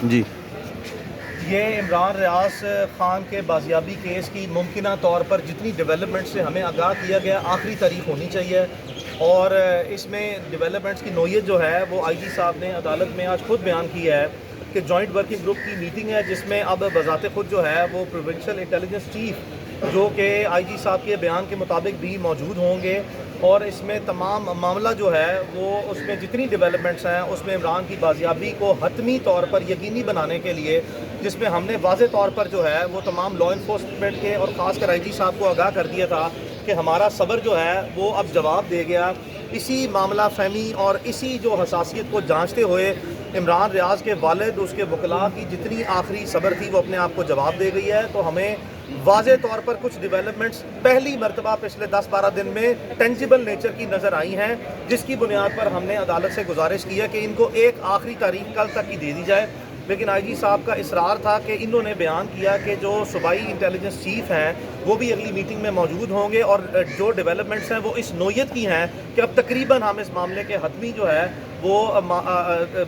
جی یہ عمران ریاض خان کے بازیابی کیس کی ممکنہ طور پر جتنی ڈیولپمنٹ سے ہمیں آگاہ کیا گیا آخری تاریخ ہونی چاہیے، اور اس میں ڈیولپمنٹس کی نوعیت جو ہے وہ آئی جی صاحب نے عدالت میں آج خود بیان کی ہے کہ جوائنٹ ورکنگ گروپ کی میٹنگ ہے جس میں اب بذات خود جو ہے وہ پروونشل انٹیلیجنس چیف جو کہ آئی جی صاحب کے بیان کے مطابق بھی موجود ہوں گے، اور اس میں تمام معاملہ جو ہے وہ اس میں جتنی ڈیولپمنٹس ہیں اس میں عمران کی بازیابی کو حتمی طور پر یقینی بنانے کے لیے، جس میں ہم نے واضح طور پر جو ہے وہ تمام لا انفورسمنٹ کے اور خاص کر آئی جی صاحب کو آگاہ کر دیا تھا کہ ہمارا صبر جو ہے وہ اب جواب دے گیا۔ اسی معاملہ فہمی اور اسی جو حساسیت کو جانچتے ہوئے عمران ریاض کے والد، اس کے وکلاء کی جتنی آخری صبر تھی وہ اپنے آپ کو جواب دے گئی ہے۔ تو ہمیں واضح طور پر کچھ ڈیولپمنٹس پہلی مرتبہ پچھلے 10-12 دن میں ٹینجیبل نیچر کی نظر آئی ہیں، جس کی بنیاد پر ہم نے عدالت سے گزارش کی ہے کہ ان کو ایک آخری تاریخ کل تک کی دے دی جائے، لیکن آئی جی صاحب کا اصرار تھا کہ انہوں نے بیان کیا کہ جو صوبائی انٹیلیجنس چیف ہیں وہ بھی اگلی میٹنگ میں موجود ہوں گے، اور جو ڈیولپمنٹس ہیں وہ اس نوعیت کی ہیں کہ اب تقریباً ہم اس معاملے کے حتمی جو ہے وہ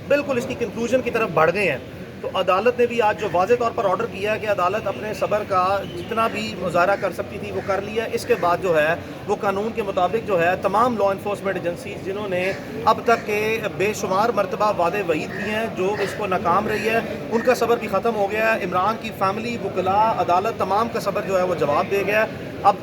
بالکل اس کی کنکلوژن کی طرف بڑھ گئے ہیں۔ تو عدالت نے بھی آج جو واضح طور پر آرڈر کیا ہے کہ عدالت اپنے صبر کا جتنا بھی مظاہرہ کر سکتی تھی وہ کر لیا ہے، اس کے بعد جو ہے وہ قانون کے مطابق جو ہے تمام لا انفورسمنٹ ایجنسیز جنہوں نے اب تک کے بے شمار مرتبہ وعدے وعید کیے ہیں جو اس کو ناکام رہی ہے، ان کا صبر بھی ختم ہو گیا ہے۔ عمران کی فیملی، وکلاء، عدالت تمام کا صبر جو ہے وہ جواب دے گیا ہے۔ اب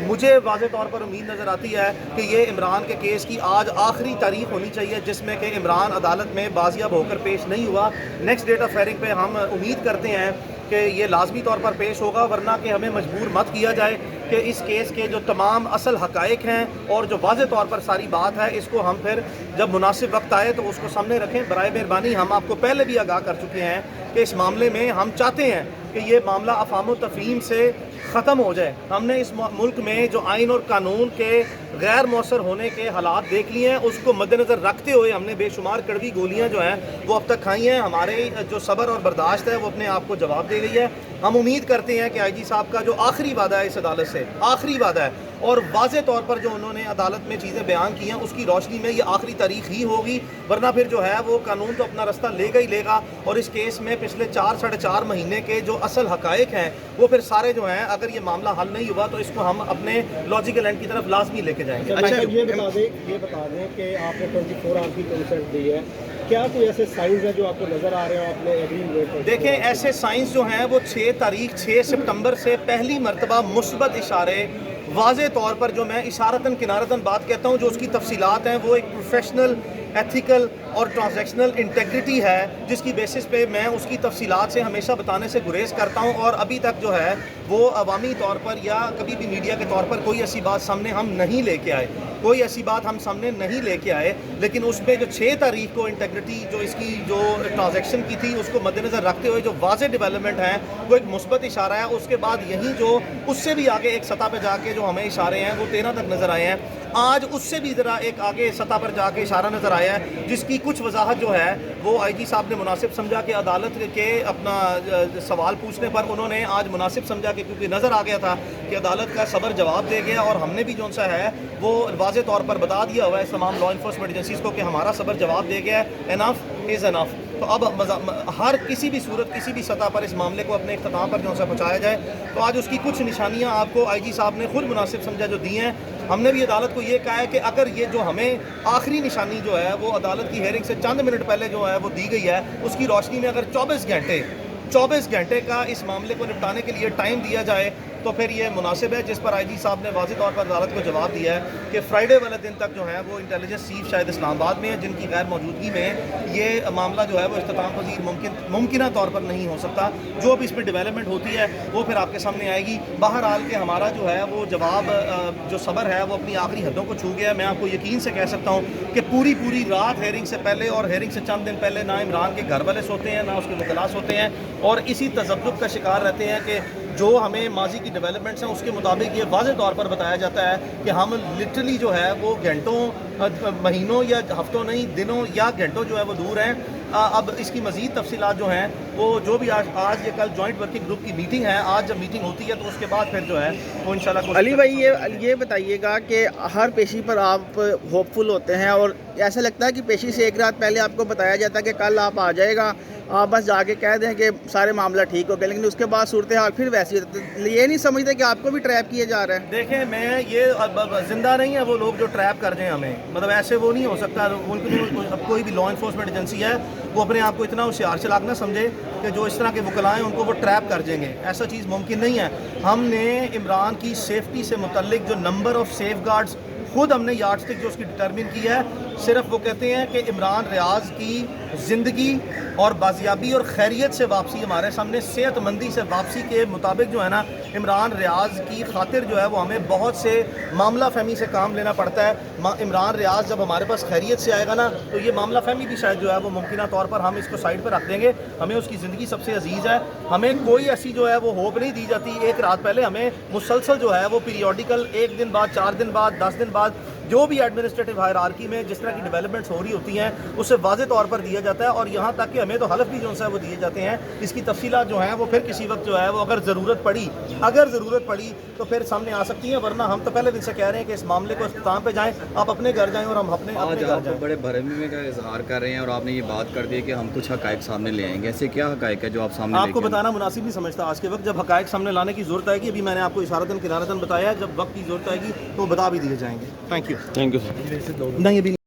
مجھے واضح طور پر امید نظر آتی ہے کہ یہ عمران کے کیس کی آج آخری تاریخ ہونی چاہیے جس میں کہ عمران عدالت میں بازیاب ہو کر پیش نہیں ہوا۔ نیکسٹ ڈیٹ آف ہیئرنگ پہ ہم امید کرتے ہیں کہ یہ لازمی طور پر پیش ہوگا، ورنہ کہ ہمیں مجبور مت کیا جائے کہ اس کیس کے جو تمام اصل حقائق ہیں اور جو واضح طور پر ساری بات ہے اس کو ہم پھر جب مناسب وقت آئے تو اس کو سامنے رکھیں۔ برائے مہربانی ہم آپ کو پہلے بھی آگاہ کر چکے ہیں کہ اس معاملے میں ہم چاہتے ہیں کہ یہ معاملہ افہام و تفہیم سے ختم ہو جائے۔ ہم نے اس ملک میں جو آئین اور قانون کے غیر مؤثر ہونے کے حالات دیکھ لیے ہیں، اس کو مد نظر رکھتے ہوئے ہم نے بے شمار کڑوی گولیاں جو ہیں وہ اب تک کھائی ہیں۔ ہمارے جو صبر اور برداشت ہے وہ اپنے آپ کو جواب دے گئی ہے۔ ہم امید کرتے ہیں کہ آئی جی صاحب کا جو آخری وعدہ ہے اس عدالت سے، آخری وعدہ ہے، اور واضح طور پر جو انہوں نے عدالت میں چیزیں بیان کی ہیں اس کی روشنی میں یہ آخری تاریخ ہی ہوگی، ورنہ پھر جو ہے وہ قانون تو اپنا رستہ لے گا ہی لے گا، اور اس کیس میں پچھلے 4-4.5 مہینے کے جو اصل حقائق ہیں وہ پھر سارے جو ہیں اگر یہ معاملہ حل نہیں ہوا تو اس کو ہم اپنے لاجیکل اینڈ کی طرف لازمی لے کے جائیں گے۔ اچھا یہ بتا دیں کہ آپ نے 24 آور کی کنسرٹ دی ہے، کیا کوئی ایسے سائنز ہیں جو آپ کو نظر آ رہے ہیں آپ نے ایگری؟ دیکھیں ایسے سائنس جو ہیں وہ 6 سپتمبر سے پہلی مرتبہ مثبت اشارے واضح طور پر، جو میں اشارتاً کنارتاً بات کہتا ہوں، جو اس کی تفصیلات ہیں وہ ایک پروفیشنل، ایتھیکل اور ٹرانزیکشنل انٹیگریٹی ہے جس کی بیسس پہ میں اس کی تفصیلات سے ہمیشہ بتانے سے گریز کرتا ہوں، اور ابھی تک جو ہے وہ عوامی طور پر یا کبھی بھی میڈیا کے طور پر کوئی ایسی بات سامنے ہم نہیں لے کے آئے، کوئی ایسی بات ہم سامنے نہیں لے کے آئے، لیکن اس پہ جو 6 تاریخ کو انٹیگریٹی جو اس کی جو ٹرانزیکشن کی تھی اس کو مد نظر رکھتے ہوئے جو واضح ڈیولپمنٹ ہیں وہ ایک مثبت اشارہ ہے۔ اس کے بعد یہیں جو اس سے بھی آگے ایک سطح پہ جا کے جو ہمیں اشارے ہیں وہ 13 تک نظر آئے ہیں، آج اس سے بھی ذرا ایک آگے سطح پر جا کے اشارہ نظر آیا ہے جس کی کچھ وضاحت جو ہے وہ آئی جی صاحب نے مناسب سمجھا کہ عدالت کے اپنا سوال پوچھنے پر انہوں نے آج مناسب سمجھا کہ کیونکہ نظر آ گیا تھا کہ عدالت کا صبر جواب دے گیا، اور ہم نے بھی جو سا ہے وہ واضح طور پر بتا دیا ہوا ہے تمام لا انفورسمنٹ ایجنسیز کو کہ ہمارا صبر جواب دے گیا ہے، انف از انف۔ تو اب ہر کسی بھی صورت کسی بھی سطح پر اس معاملے کو اپنے اختتام پر جو سا پہنچایا جائے، تو آج اس کی کچھ نشانیاں آپ کو آئی جی صاحب نے خود مناسب سمجھا جو دی ہیں۔ ہم نے بھی عدالت کو یہ کہا ہے کہ اگر یہ جو ہمیں آخری نشانی جو ہے وہ عدالت کی ہیئرنگ سے چند منٹ پہلے جو ہے وہ دی گئی ہے، اس کی روشنی میں اگر 24 گھنٹے کا اس معاملے کو نپٹانے کے لیے ٹائم دیا جائے تو پھر یہ مناسب ہے، جس پر آئی جی صاحب نے واضح طور پر عدالت کو جواب دیا ہے کہ فرائیڈے والے دن تک جو ہے وہ انٹیلیجنس چیف شاید اسلام آباد میں ہے، جن کی غیر موجودگی میں یہ معاملہ جو ہے وہ اختتام پذیر ممکنہ طور پر نہیں ہو سکتا۔ جو بھی اس پہ ڈیولپمنٹ ہوتی ہے وہ پھر آپ کے سامنے آئے گی۔ بہرحال کہ ہمارا جو ہے وہ جواب جو صبر ہے وہ اپنی آخری حدوں کو چھو گیا ہے۔ میں آپ کو یقین سے کہہ سکتا ہوں کہ پوری رات ہیئرنگ سے پہلے اور ہیئرنگ سے چند دن پہلے نہ عمران کے گھر والے سوتے ہیں، نہ اس کے وکلاء سوتے ہیں، اور اسی تذبذب کا شکار رہتے ہیں کہ جو ہمیں ماضی کی ڈیولپمنٹس ہیں اس کے مطابق یہ واضح طور پر بتایا جاتا ہے کہ ہم لٹرلی جو ہے وہ گھنٹوں، مہینوں یا ہفتوں نہیں، دنوں یا گھنٹوں جو ہے وہ دور ہیں۔ اب اس کی مزید تفصیلات جو ہیں وہ جو بھی آج یا کل جوائنٹ ورکنگ گروپ کی میٹنگ ہے، آج جب میٹنگ ہوتی ہے تو اس کے بعد پھر جو ہے وہ انشاءاللہ علی بھائی یہ بتائیے گا کہ ہر پیشی پر آپ ہوپ فل ہوتے ہیں، اور ایسا لگتا ہے کہ پیشی سے ایک رات پہلے آپ کو بتایا جاتا ہے کہ کل آپ آ جائے گا، آپ بس جا کے کہہ دیں کہ سارے معاملہ ٹھیک ہو گیا، لیکن اس کے بعد صورتحال پھر ویسی ہوتی ہے. یہ نہیں سمجھتے کہ آپ کو بھی ٹریپ کیا جا رہا ہے. دیکھیں میں یہ اب زندہ نہیں ہے وہ لوگ جو ٹریپ کر دیں ہمیں، مطلب ایسے وہ نہیں ہو سکتا. اب کوئی بھی لا انفورسمنٹ ایجنسی ہے وہ اپنے آپ کو اتنا ہوشیار چلاک نہ سمجھے کہ جو اس طرح کے وکلاء ہیں ان کو وہ ٹریپ کر دیں گے. ایسا چیز ممکن نہیں ہے. ہم نے عمران کی سیفٹی سے متعلق جو نمبر آف سیف گارڈز خود ہم نے یارڈ اسٹک جو اس کی ڈٹرمن کی ہے، صرف وہ کہتے ہیں کہ عمران ریاض کی زندگی اور بازیابی اور خیریت سے واپسی ہمارے سامنے، صحت مندی سے واپسی کے مطابق جو ہے نا عمران ریاض کی خاطر جو ہے وہ ہمیں بہت سے معاملہ فہمی سے کام لینا پڑتا ہے. عمران ریاض جب ہمارے پاس خیریت سے آئے گا نا تو یہ معاملہ فہمی بھی شاید جو ہے وہ ممکنہ طور پر ہم اس کو سائڈ پہ رکھ دیں گے. ہمیں اس کی زندگی سب سے عزیز ہے. ہمیں کوئی ایسی جو ہے وہ ہوپ نہیں دی جاتی ایک رات پہلے. ہمیں مسلسل جو ہے وہ پیریوڈیکل 1 دن بعد، 4 دن بعد، 10 دن بعد جو بھی ایڈمنسٹریٹو ہائرارکی میں جس طرح کی ڈیولپمنٹس ہو رہی ہوتی ہیں اسے واضح طور پر دیا جاتا ہے. اور یہاں تک کہ ہمیں تو حلف بھی جو ہے وہ دیے جاتے ہیں. اس کی تفصیلات جو ہیں وہ پھر کسی وقت جو ہے وہ اگر ضرورت پڑی تو پھر سامنے آ سکتی ہیں، ورنہ ہم تو پہلے دن سے کہہ رہے ہیں کہ اس معاملے کو اختتام پہ جائیں، آپ اپنے گھر جائیں اور ہم اپنے آج گھر آپ جائیں. بڑے بھرمی کا اظہار کر رہے ہیں اور آپ نے یہ بات کر دی کہ ہم کچھ حقائق سامنے لے آئیں گے. ایسے کیا حقائق ہے جو آپ سامنے آپ کو بتانا مناسب نہیں سمجھتا آج کے وقت جب حقائق سامنے لانے کی ضرورت آئے گی. ابھی میں نے آپ کو اشارتاً کنارتاً بتایا ہے، جب وقت کی ضرورت آئے گی تو بتا بھی دیے جائیں گے. Thank you. Thank you sir. نہیں ابھی